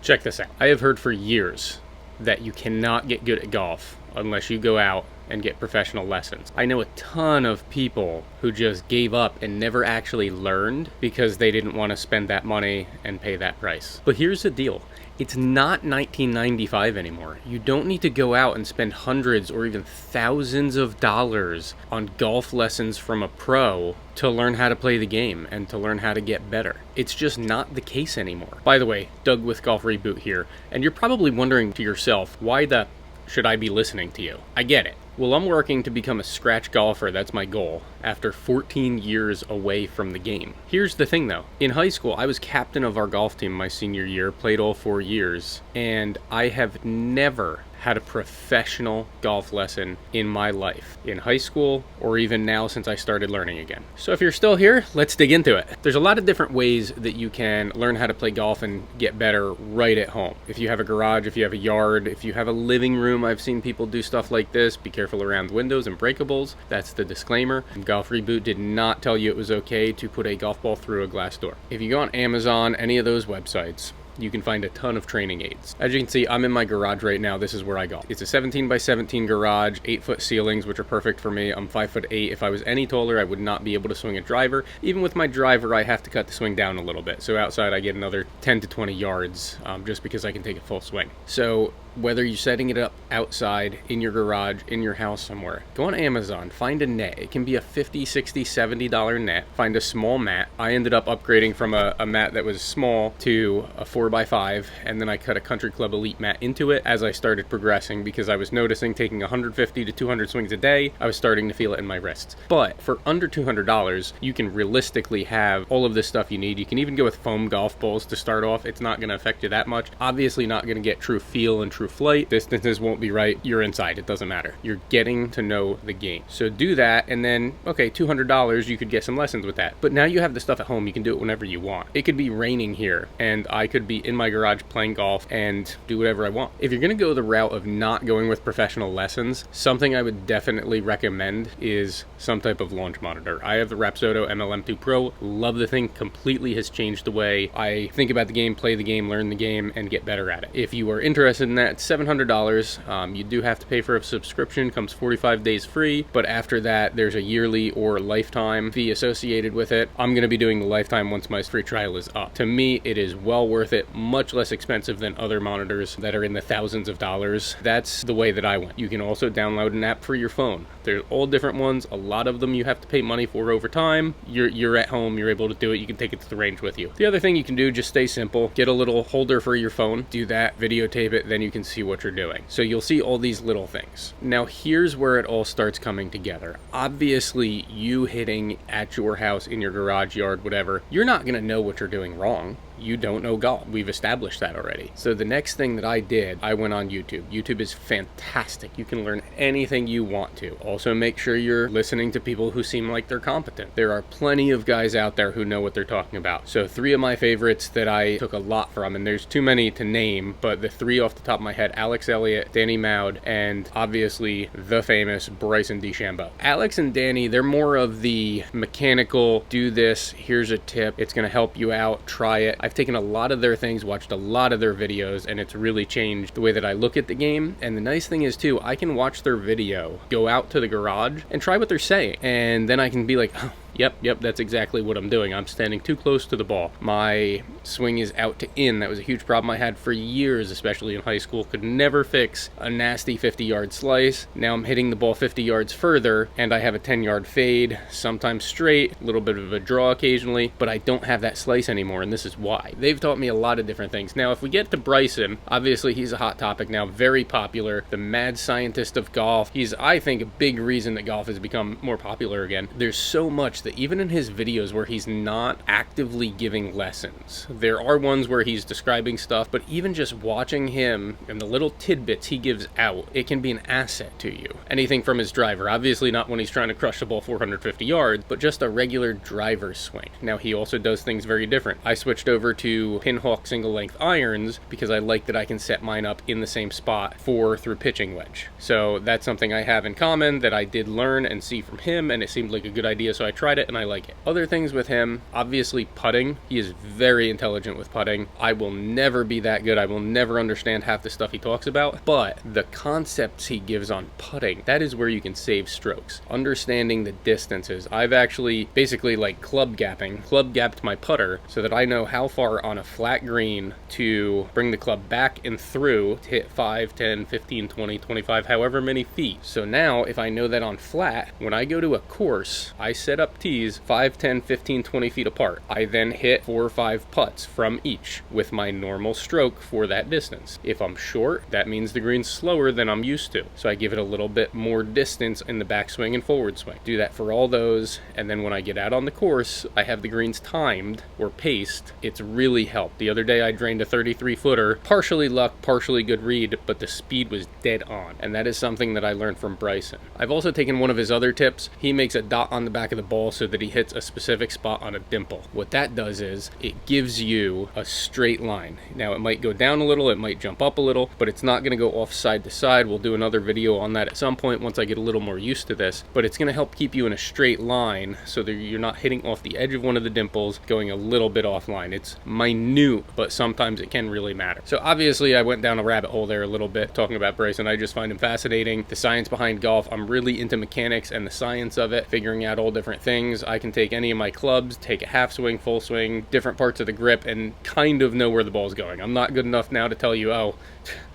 Check this out. I have heard for years that you cannot get good at golf unless you go out and get professional lessons. I know a ton of people who just gave up and never actually learned because they didn't want to spend that money and pay that price. But here's the deal. It's not 1995 anymore. You don't need to go out and spend hundreds or even thousands of dollars on golf lessons from a pro to learn how to play the game and to learn how to get better. It's just not the case anymore. By the way, Doug with GolfReboot here, and you're probably wondering to yourself, why the should I be listening to you? I get it. Well, I'm working to become a scratch golfer, that's my goal, after 14 years away from the game. Here's the thing though, in high school I was captain of our golf team my senior year, played all 4 years, and I have never had a professional golf lesson in my life, in high school or even now since I started learning again. So if you're still here, let's dig into it. There's a lot of different ways that you can learn how to play golf and get better right at home. If you have a garage, if you have a yard, if you have a living room, I've seen people do stuff like this. Be careful around windows and breakables. That's the disclaimer. And GolfReboot did not tell you it was okay to put a golf ball through a glass door. If you go on Amazon, any of those websites, you can find a ton of training aids. As you can see, I'm in my garage right now. This is where I golf. It's a 17 by 17 garage, 8-foot ceilings, which are perfect for me. I'm 5'8". If I was any taller, I would not be able to swing a driver. Even with my driver, I have to cut the swing down a little bit. So outside, I get another 10 to 20 yards just because I can take a full swing. So whether you're setting it up outside, in your garage, in your house somewhere, go on Amazon, find a net. It can be a $50, $60, $70 net. Find a small mat. I ended up upgrading from a mat that was small to a 4x5, and then I cut a Country Club Elite mat into it as I started progressing because I was noticing taking 150 to 200 swings a day, I was starting to feel it in my wrists. But for under $200, you can realistically have all of this stuff you need. You can even go with foam golf balls to start off. It's not going to affect you that much. Obviously not going to get true feel and true flight. Distances won't be right. You're inside. It doesn't matter. You're getting to know the game. So do that, and then, okay, $200, you could get some lessons with that. But now you have the stuff at home. You can do it whenever you want. It could be raining here, and I could be in my garage playing golf and do whatever I want. If you're going to go the route of not going with professional lessons, something I would definitely recommend is some type of launch monitor. I have the Rapsodo MLM2 Pro. Love the thing. Completely has changed the way I think about the game, play the game, learn the game, and get better at it. If you are interested in that, it's $700. You do have to pay for a subscription. Comes 45 days free, but after that, there's a yearly or lifetime fee associated with it. I'm going to be doing the lifetime once my free trial is up. To me, it is well worth it. Much less expensive than other monitors that are in the thousands of dollars. That's the way that I went. You can also download an app for your phone. There's all different ones. A lot of them you have to pay money for over time. You're at home. You're able to do it. You can take it to the range with you. The other thing you can do, just stay simple. Get a little holder for your phone. Do that. Videotape it. Then you can see what you're doing. So you'll see all these little things. Now here's where it all starts coming together. Obviously, you hitting at your house, in your garage, yard, whatever, you're not going to know what you're doing wrong. You don't know golf. We've established that already. So the next thing that I did, I went on YouTube. YouTube is fantastic. You can learn anything you want to. Also, make sure you're listening to people who seem like they're competent. There are plenty of guys out there who know what they're talking about. So 3 of my favorites that I took a lot from, and there's too many to name, but the 3 off the top of my head, Alex Elliott, Danny Maud, and obviously the famous Bryson DeChambeau. Alex and Danny, they're more of the mechanical, do this, here's a tip, it's going to help you out, try it. I've taken a lot of their things, watched a lot of their videos, and it's really changed the way that I look at the game. And the nice thing is too, I can watch their video, go out to the garage, and try what they're saying. And then I can be like, oh, Yep, that's exactly what I'm doing. I'm standing too close to the ball. My swing is out to in. That was a huge problem I had for years, especially in high school. Could never fix a nasty 50-yard slice. Now I'm hitting the ball 50 yards further, and I have a 10-yard fade, sometimes straight, a little bit of a draw occasionally, but I don't have that slice anymore, and this is why. They've taught me a lot of different things. Now, if we get to Bryson, obviously he's a hot topic now, very popular, the mad scientist of golf. He's, I think, a big reason that golf has become more popular again. There's so much that even in his videos where he's not actively giving lessons, there are ones where he's describing stuff, but even just watching him and the little tidbits he gives out, it can be an asset to you. Anything from his driver, obviously not when he's trying to crush the ball 450 yards, but just a regular driver swing. Now he also does things very different. I switched over to pinhawk single length irons because I like that I can set mine up in the same spot through pitching wedge. So that's something I have in common that I did learn and see from him, and it seemed like a good idea, so I tried it and I like it. Other things with him, obviously putting. He is very intelligent intelligent with putting. I will never be that good. I will never understand half the stuff he talks about, but the concepts he gives on putting, that is where you can save strokes. Understanding the distances. I've actually basically like club gapped my putter so that I know how far on a flat green to bring the club back and through to hit 5, 10, 15, 20, 25, however many feet. So now if I know that on flat, when I go to a course, I set up tees 5, 10, 15, 20 feet apart. I then hit 4 or 5 putts from each with my normal stroke for that distance. If I'm short, that means the green's slower than I'm used to. So I give it a little bit more distance in the backswing and forward swing. Do that for all those, and then when I get out on the course, I have the greens timed or paced. It's really helped. The other day I drained a 33 footer, partially luck, partially good read, but the speed was dead on. And that is something that I learned from Bryson. I've also taken one of his other tips. He makes a dot on the back of the ball so that he hits a specific spot on a dimple. What that does is it gives you a straight line. Now it might go down a little, it might jump up a little, but it's not going to go off side to side. We'll do another video on that at some point once I get a little more used to this, but it's going to help keep you in a straight line so that you're not hitting off the edge of one of the dimples, going a little bit offline. It's minute, but sometimes it can really matter. So obviously I went down a rabbit hole there a little bit talking about Bryson. I just find him fascinating. The science behind golf. I'm really into mechanics and the science of it, figuring out all different things. I can take any of my clubs, take a half swing, full swing, different parts of the grip, and kind of know where the ball's going. I'm not good enough now to tell you, oh,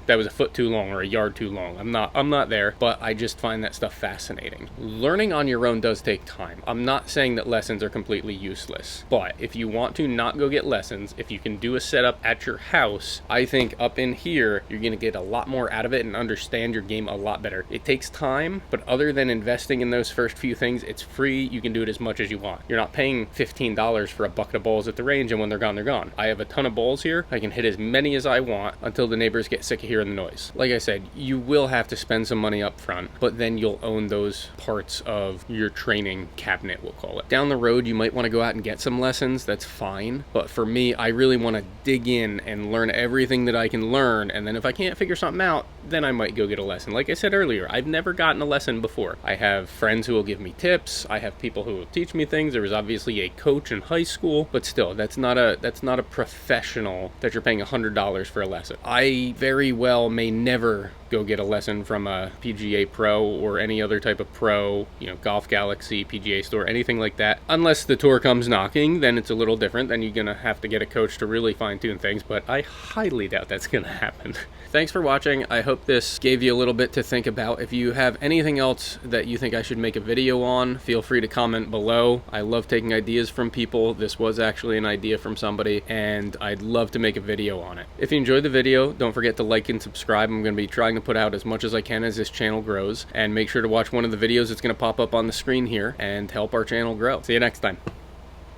that was a foot too long or a yard too long. I'm not there, but I just find that stuff fascinating. Learning on your own does take time. I'm not saying that lessons are completely useless, but if you want to not go get lessons, if you can do a setup at your house, I think up in here, you're gonna get a lot more out of it and understand your game a lot better. It takes time, but other than investing in those first few things, it's free. You can do it as much as you want. You're not paying $15 for a bucket of balls at the range, and when they're gone, they're gone. I have a ton of balls here. I can hit as many as I want until the neighbors get sick of hearing the noise. Like I said, you will have to spend some money up front, but then you'll own those parts of your training cabinet, we'll call it. Down the road, you might want to go out and get some lessons. That's fine. But for me, I really want to dig in and learn everything that I can learn. And then if I can't figure something out, then I might go get a lesson. Like I said earlier, I've never gotten a lesson before. I have friends who will give me tips. I have people who will teach me things. There was obviously a coach in high school, but still, that's not a professional that you're paying $100 for a lesson. I very well may never go get a lesson from a PGA Pro or any other type of pro, Golf Galaxy, PGA Store, anything like that. Unless the tour comes knocking, then it's a little different. Then you're gonna have to get a coach to really fine-tune things, but I highly doubt that's gonna happen. Thanks for watching. I hope this gave you a little bit to think about. If you have anything else that you think I should make a video on, feel free to comment below. I love taking ideas from people. This was actually an idea from somebody, and I'd love to make a video on it. If you enjoyed the video, don't forget to like and subscribe. I'm gonna be trying to put out as much as I can as this channel grows, and make sure to watch one of the videos that's gonna pop up on the screen here and help our channel grow. See you next time.